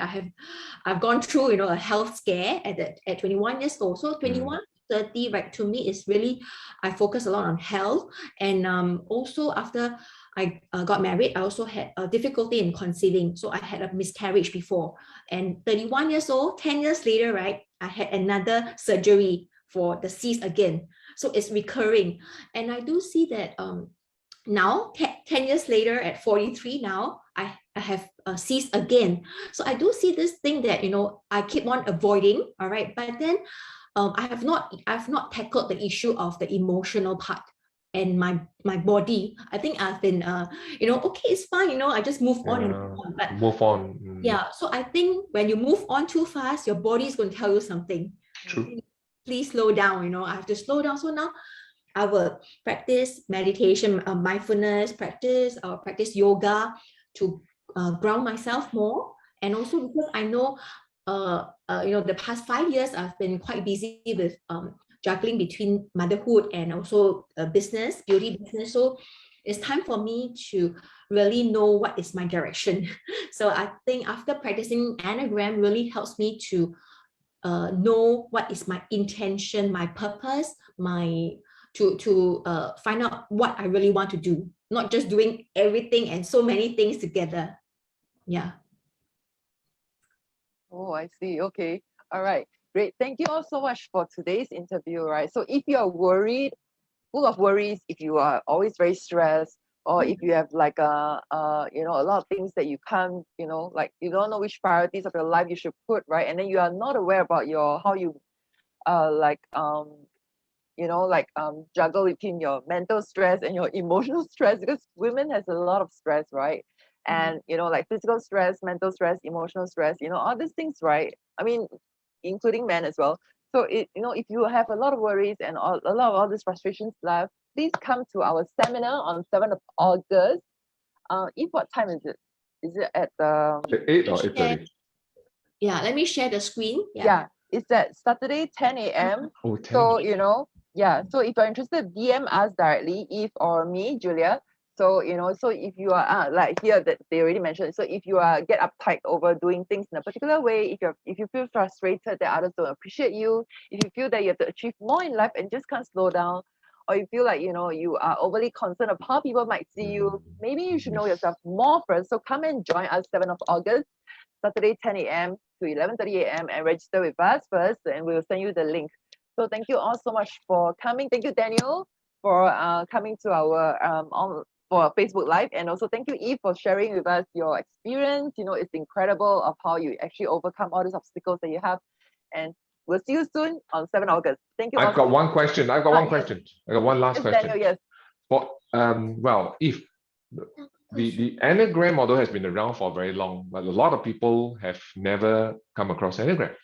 I've gone through, a health scare at 21 years old. So 21, 30, right, to me is really, I focus a lot on health. And also after I got married, I also had a difficulty in conceiving. So I had a miscarriage before. And 31 years old, 10 years later, right, I had another surgery for the cyst again. So it's recurring. And I do see that now 10 years later at 43 now, I have cyst again. So I do see this thing that I keep on avoiding, all right, but then I've not tackled the issue of the emotional part and my body. I think I've been okay, it's fine, I just move on and move on. But move on. yeah, so I think when you move on too fast, your body is going to tell you something. True. Please slow down. I have to slow down. So now I will practice meditation, mindfulness, practice yoga to ground myself more. And also because I know, the past 5 years I've been quite busy with juggling between motherhood and also beauty business. So it's time for me to really know what is my direction. So I think after practicing Enneagram really helps me to know what is my intention, my purpose, to find out what I really want to do, not just doing everything and so many things together. Yeah. Oh, I see. Okay. All right. Great. Thank you all so much for today's interview, right? So if you're worried, full of worries, if you are always very stressed, or if you have like a lot of things that you can't, like you don't know which priorities of your life you should put, right? And then you are not aware about how you juggle between your mental stress and your emotional stress, because women has a lot of stress, right? And like physical stress, mental stress, emotional stress, all these things, right? I mean, including men as well. So if you have a lot of worries and a lot of all these frustrations left, please come to our seminar on 7th of August. What time is it? Is it at the 8 or 8:30? Yeah, let me share the screen. Yeah, it's at Saturday 10 a.m. Oh, 10. So so if you're interested, DM us directly, Eve or me, Julia. So so if you are like here that they already mentioned, so if you get uptight over doing things in a particular way, if you feel frustrated that others don't appreciate you, if you feel that you have to achieve more in life and just can't slow down, or you feel like you are overly concerned of how people might see you, maybe you should know yourself more first. So come and join us 7th of August, Saturday 10 a.m. to 11:30 a.m. and register with us first, and we will send you the link. So thank you all so much for coming. Thank you, Daniel, for coming to our for Facebook Live, and also thank you, Eve, for sharing with us your experience. It's incredible of how you actually overcome all these obstacles that you have. And we'll see you soon on 7th August. Thank you. I've got one question. I got one last question. Daniel, yes. Well, if the Enneagram model has been around for very long, but a lot of people have never come across Enneagram.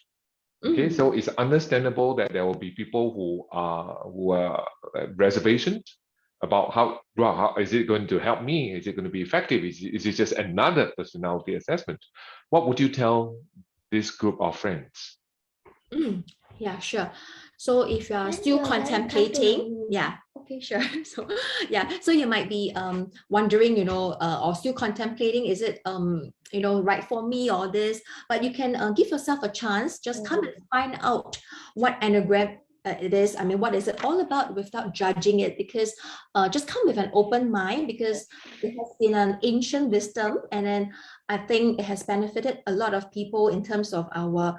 Okay, so it's understandable that there will be people who are reservations about how is it going to help me? Is it going to be effective? Is it just another personality assessment? What would you tell this group of friends? Yeah, sure. So if you are still contemplating, yeah, okay, sure. So yeah, so you might be wondering, or still contemplating, is it right for me or this? But you can give yourself a chance. Just come and find out what Enneagram it is. I mean, what is it all about without judging it? Because just come with an open mind, because it has been an ancient wisdom, and then I think it has benefited a lot of people in terms of our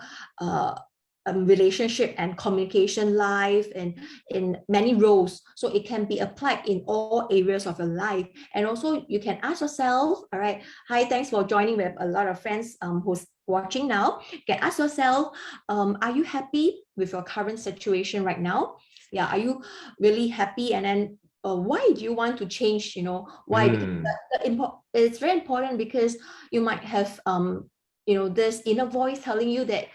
relationship and communication life and in many roles. So it can be applied in all areas of your life. And also you can ask yourself, all right, hi, thanks for joining. We have a lot of friends who's watching now. You can ask yourself, are you happy with your current situation right now? Yeah, are you really happy? And then why do you want to change? You know, why? Because it's very important, because you might have this inner voice telling you that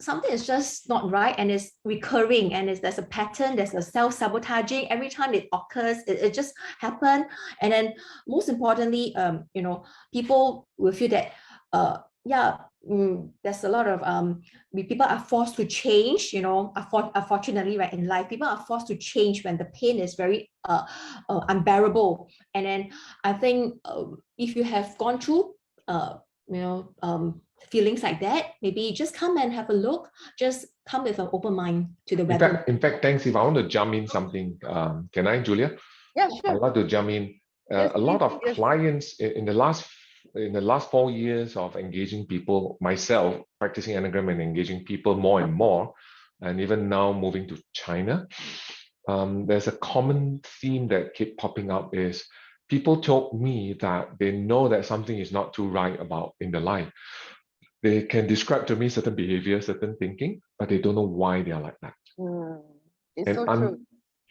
something is just not right, and it's recurring, and there's a pattern, there's a self-sabotaging every time it occurs, it just happen. And then most importantly, people will feel that there's a lot of people are forced to change, unfortunately, right, in life people are forced to change when the pain is very unbearable. And then I think if you have gone through feelings like that, maybe just come and have a look, just come with an open mind to the webinar. In fact, thanks. If I want to jump in something, can I, Julia? Yeah, sure. I'd like to jump in. A lot of clients in the last 4 years of engaging people, myself practicing Enneagram and engaging people more and more, and even now moving to China, there's a common theme that keep popping up is people told me that they know that something is not too right about in their life. They can describe to me certain behavior, certain thinking, but they don't know why they are like that. It's so true.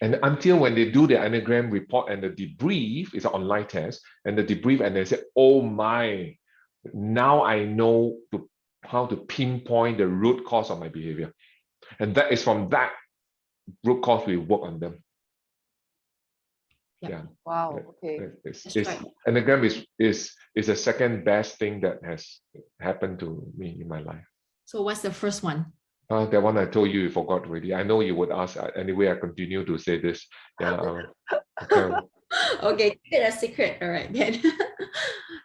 And until when they do the Enneagram report and the debrief, is an online test, and the debrief, and they say, oh my, now I know how to pinpoint the root cause of my behavior. And that is from that root cause we work on them. Yeah. Wow. Okay. Enneagram is the second best thing that has happened to me in my life. So what's the first one? That one I told you forgot already. I know you would ask. Anyway, I continue to say this. Yeah. Okay, keep it a secret. All right then.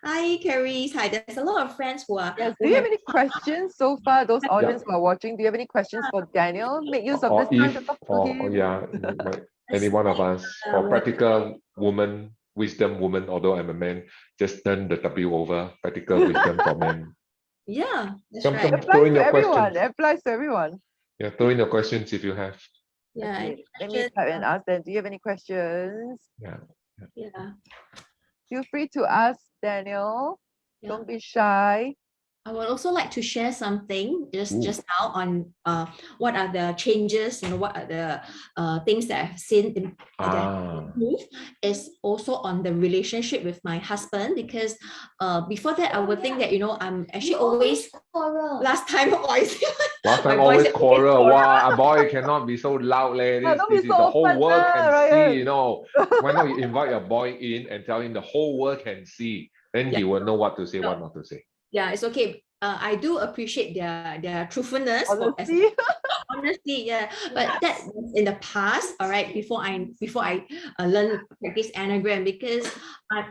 Hi, Carrie. Hi. There's a lot of friends who are. Yes. Do you have any questions so far? Those audience who are watching, do you have any questions for Daniel? Make use of this time to talk to him. Yeah, any one of us. For practical woman, wisdom woman, although I'm a man, just turn the W over. Practical wisdom for men. Yeah, that's right. Throw in your questions. It applies to everyone. Yeah, throw in your questions if you have. Yeah. Okay, let me type and ask them. Do you have any questions? Yeah. Feel free to ask Daniel. Yeah. Don't be shy. I would also like to share something just now on what are the changes, what are the things that I've seen in is also on the relationship with my husband, because before that I would think that I'm actually always quarrel. Last time always quarrel. Wow, a boy cannot be so loud, ladies. This is the whole world can see, Why not you invite your boy in and tell him the whole world can see? Then he will know what to say, what not to say. Yeah, it's okay. I do appreciate their truthfulness. Honesty, yeah. But that was in the past, all right, before I learned practice Enneagram, because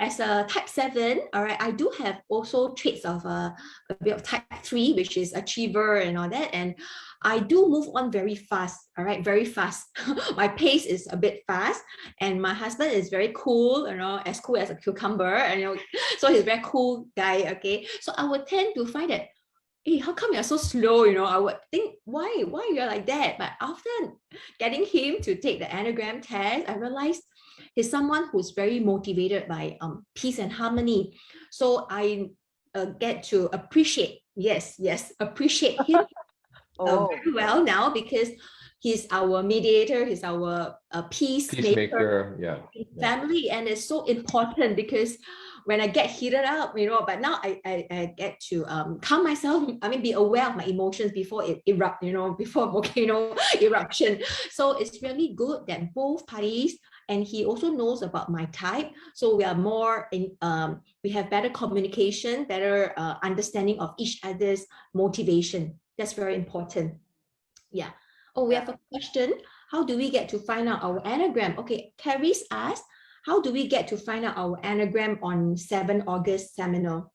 as a type 7, all right, I do have also traits of a bit of type 3, which is achiever and all that. And I do move on very fast, all right, very fast. My pace is a bit fast, and my husband is very cool, as cool as a cucumber, and so he's a very cool guy, okay. So I would tend to find that, hey, how come you're so slow? I would think, why you're like that? But after getting him to take the Enneagram test, I realized he's someone who's very motivated by peace and harmony. So I get to appreciate him very well now, because he's our mediator, he's our peacemaker, family, and it's so important, because when I get heated up, but now I get to calm myself. I mean, be aware of my emotions before it erupt, before volcano eruption. So it's really good that both parties, and he also knows about my type, so we are more in we have better communication, better understanding of each other's motivation. That's very important. Yeah. Oh, we have a question. How do we get to find out our Enneagram? Okay, Carrie's asked, how do we get to find out our Enneagram on 7 August seminar?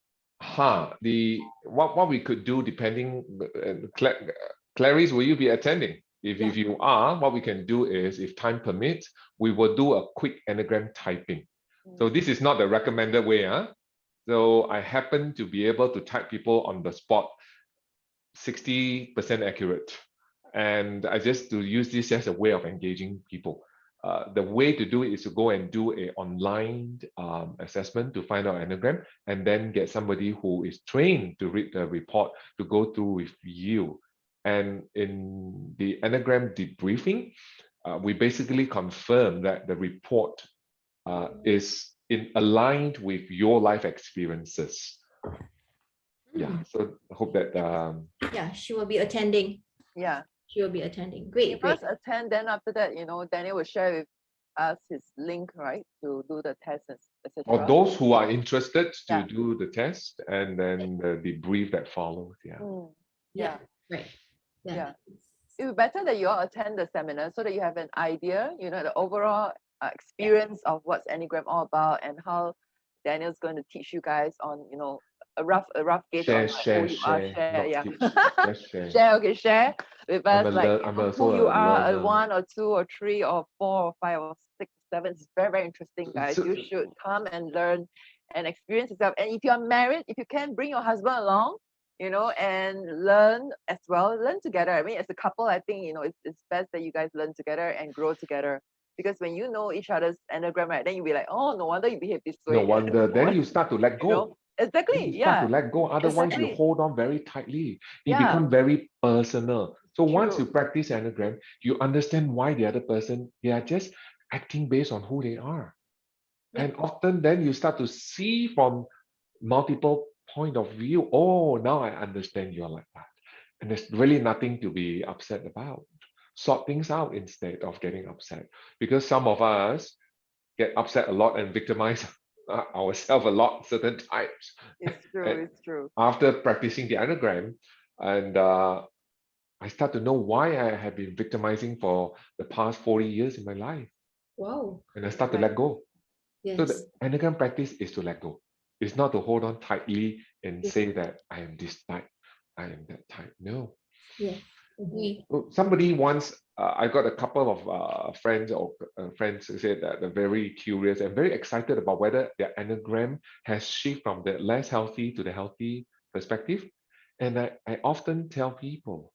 What we could do, depending, Clarice, will you be attending? If you are, what we can do is, if time permits, we will do a quick Enneagram typing. So this is not the recommended way. So I happen to be able to type people on the spot, 60% accurate. And I just to use this as a way of engaging people. The way to do it is to go and do an online assessment to find out Enneagram, and then get somebody who is trained to read the report to go through with you. And in the Enneagram debriefing, we basically confirm that the report is aligned with your life experiences. Yeah, so I hope that yeah, she will be attending. Yeah. She will be attending. Great, You great. must attend, then after that, Daniel will share with us his link, right, to do the test, etc. for those who are interested to Yeah. do the test, and then the debrief that follows. Yeah. Yeah, right. Yeah. It would be better that you all attend the seminar so that you have an idea, the overall experience of what's Enneagram all about, and how Daniel's going to teach you guys on, a rough gauge Share, on share, who you are. share, not Yeah. teach. Just share. Share with us, I'm who also you a are, learner. 1 or 2 or 3 or 4 or 5 or 6 or 7. It's very, very interesting, guys. So- You should come and learn and experience yourself. And if you're married, if you can, bring your husband along, and learn as well. Learn together. I mean, as a couple, I think, it's best that you guys learn together and grow together. Because when you know each other's Enneagram, right, then you'll be like, oh, no wonder you behave this way. No wonder. Then you start to let go. Exactly. You start Yeah. to let go. Otherwise, you Exactly. hold on very tightly. It Yeah. becomes very personal. So once True. you practice Enneagram, you understand why the other person, they are just acting based on who they are. Yeah. And often then you start to see from multiple point of view. Oh, now I understand you're like that. And there's really nothing to be upset about. Sort things out instead of getting upset. Because some of us get upset a lot and victimize ourselves a lot certain times. It's true. And It's true. after practicing the Enneagram, and I start to know why I have been victimizing for the past 40 years in my life. Wow. And I start to let go. Yes. So the Enneagram practice is to let go. It's not to hold on tightly and say that I am this type, I am that type. No. Yeah. Agree. Somebody once, I got a couple of friends who said that they're very curious and very excited about whether their Enneagram has shifted from the less healthy to the healthy perspective. And I often tell people,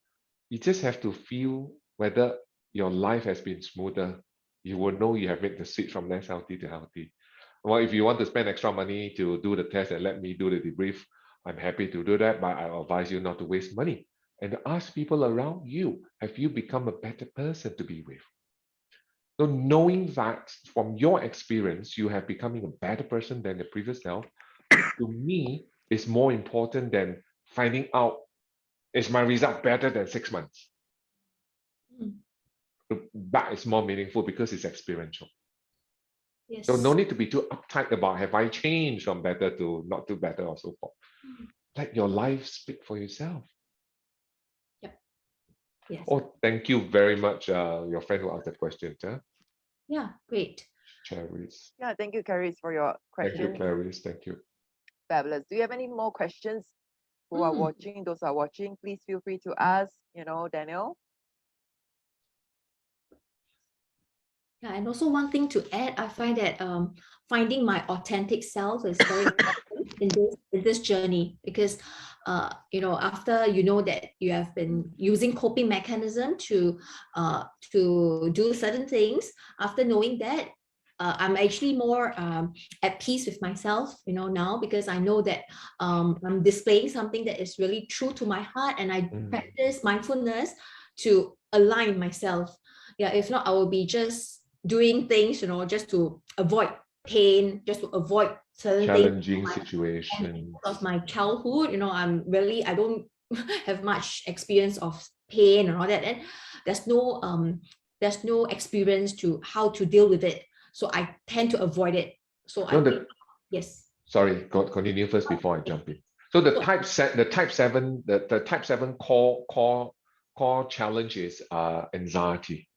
you just have to feel whether your life has been smoother. You will know you have made the switch from less healthy to healthy. Well, if you want to spend extra money to do the test and let me do the debrief, I'm happy to do that, but I advise you not to waste money. And ask people around you, have you become a better person to be with? So knowing that from your experience, you have becoming a better person than the previous self, to me, is more important than finding out, is my result better than 6 months? That is more meaningful because it's experiential. Yes. So no need to be too uptight about, have I changed from better to not too better or so forth. Let your life speak for yourself. Yes. Oh, thank you very much, your friend who asked the question. Yeah, great. Clarice. Yeah, thank you, Clarice, for your Thank question. you, Clarice. Thank you. Fabulous. Do you have any more questions? Who are watching, those who are watching, please feel free to ask, Daniel. Yeah, and also one thing to add, I find that finding my authentic self is very important in this journey, because after you know that you have been using coping mechanism to do certain things, after knowing that, I'm actually more at peace with myself, now, because I know that I'm displaying something that is really true to my heart, and I practice mindfulness to align myself. Yeah, if not, I will be just doing things, just to avoid pain, just to avoid certain challenging things. situations. Of my childhood, I don't have much experience of pain and all that, and there's no experience to how to deal with it, so I tend to avoid it. So yes. Sorry, continue first before I jump in. So the type 7, the type 7 core challenge is anxiety.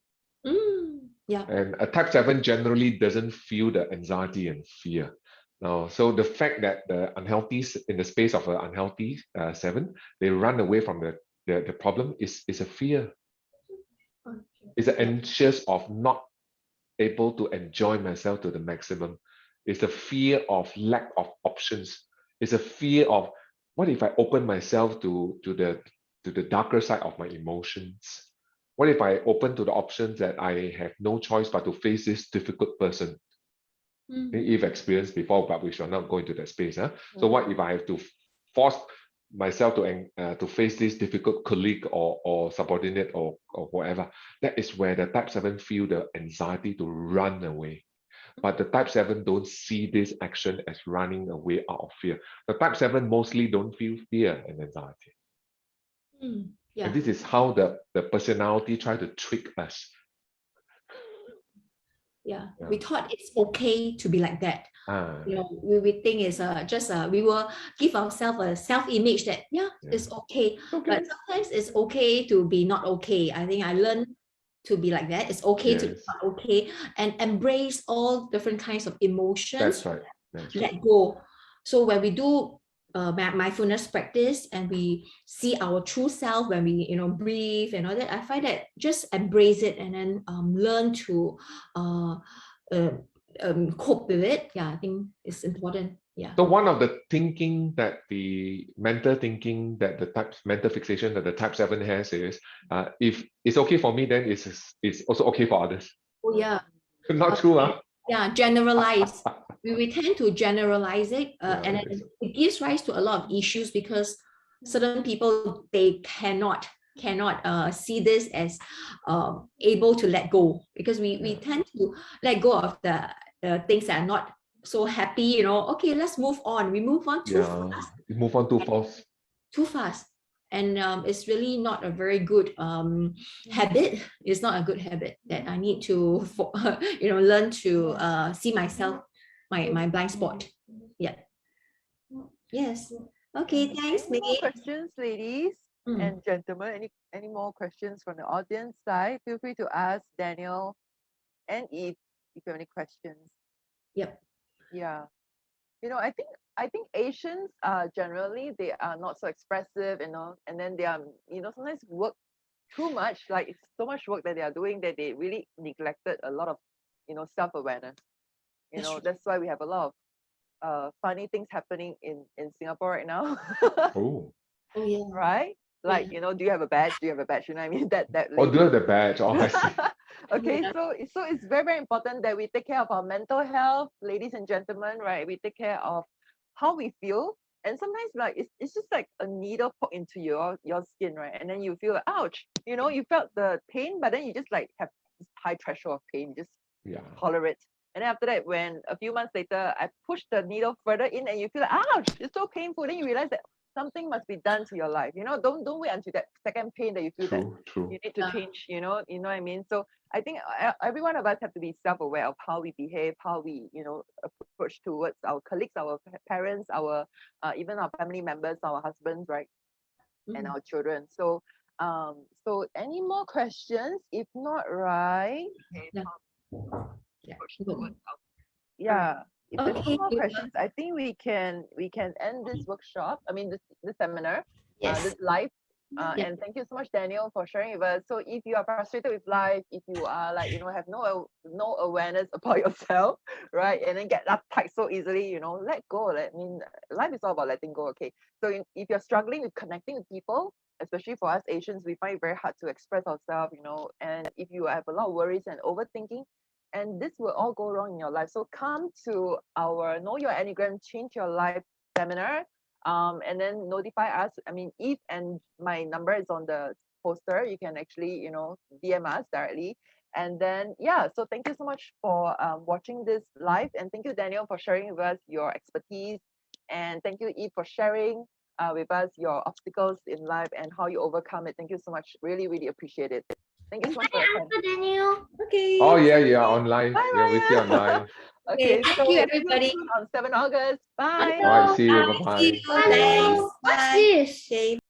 Yeah. And a type 7 generally doesn't feel the anxiety and fear. Now, so the fact that the unhealthy, in the space of an unhealthy 7, they run away from the problem is a fear. It's an anxious of not able to enjoy myself to the maximum. It's a fear of lack of options. It's a fear of what if I open myself to the darker side of my emotions? What if I open to the options that I have no choice but to face this difficult person? You've experienced before, but we shall not go into that space. Huh? So what if I have to force myself to face this difficult colleague or subordinate or whatever? That is where the type 7 feel the anxiety to run away. But the type 7 don't see this action as running away out of fear. The type 7 mostly don't feel fear and anxiety. Yeah. And this is how the personality try to trick us. Yeah, we thought it's okay to be like that. You know, we think it's just we will give ourselves a self-image that it's okay. But sometimes it's okay to be not okay. I think I learned to be like that. It's okay to be not okay and embrace all different kinds of emotions. That's right. Let go. So when we do mindfulness practice and we see our true self when we breathe and all that, I find that just embrace it and then learn to cope with it. I think it's important. So one of the thinking that the mental thinking that the mental fixation that the type 7 has is if it's okay for me, then it's also okay for others. Oh yeah. Not true, huh? Yeah, generalize. We tend to generalize it, and then it gives rise to a lot of issues because certain people, they cannot see this as able to let go, because we tend to let go of the things that are not so happy. Okay, let's move on. We move on too fast. We move on too fast. Too fast. And it's really not a very good habit. It's not a good habit that I need to learn to see myself, my blind spot. Yeah. Yes. Okay, thanks, Any more May. questions, ladies and gentlemen? Any more questions from the audience side? Feel free to ask Daniel and Eve if you have any questions. Yep. Yeah. I think Asians generally they are not so expressive, and then they are, sometimes work too much, like it's so much work that they are doing that they really neglected a lot of, self-awareness. That's why we have a lot of funny things happening in Singapore right now. Oh yeah. Right? Like, do you have a badge? Do you have a badge? You know what I mean? That do you have the badge? Oh, I see. Okay, so it's very, very important that we take care of our mental health, ladies and gentlemen, right? We take care of how we feel. And sometimes like it's just like a needle poked into your skin, right? And then you feel like, ouch, you felt the pain, but then you just like have this high threshold of pain, you just tolerate. And then after that, when a few months later, I push the needle further in and you feel like, ouch, it's so painful. Then you realize that something must be done to your life. Don't wait until that second pain that you feel that you need to change, you know what I mean? So I think every one of us have to be self-aware of how we behave, how we, approach towards our colleagues, our parents, our even our family members, our husbands, right? And our children. So so any more questions? If not, right? Yeah. If there's no more questions, I think we can end this workshop. I mean this seminar, this live. And thank you so much, Daniel, for sharing with us. So if you are frustrated with life, if you are like, have no awareness about yourself, right? And then get uptight so easily, let go. I mean, life is all about letting go, okay? So if you're struggling with connecting with people, especially for us Asians, we find it very hard to express ourselves, and if you have a lot of worries and overthinking, and this will all go wrong in your life. So come to our Know Your Enneagram, Change Your Life seminar, and then notify us. I mean, Eve and my number is on the poster. You can actually, DM us directly. And then, so thank you so much for watching this live. And thank you, Daniel, for sharing with us your expertise. And thank you, Eve, for sharing with us your obstacles in life and how you overcome it. Thank you so much. Really, really appreciate it. Thank you so much for your time. Daniel. Okay. Oh yeah, online. Bye, Yeah, we see online. Okay, thank so you, everybody. on 7 August. Bye. All right, see you. See Bye-bye. you. Thanks. What's Bye. this? Okay.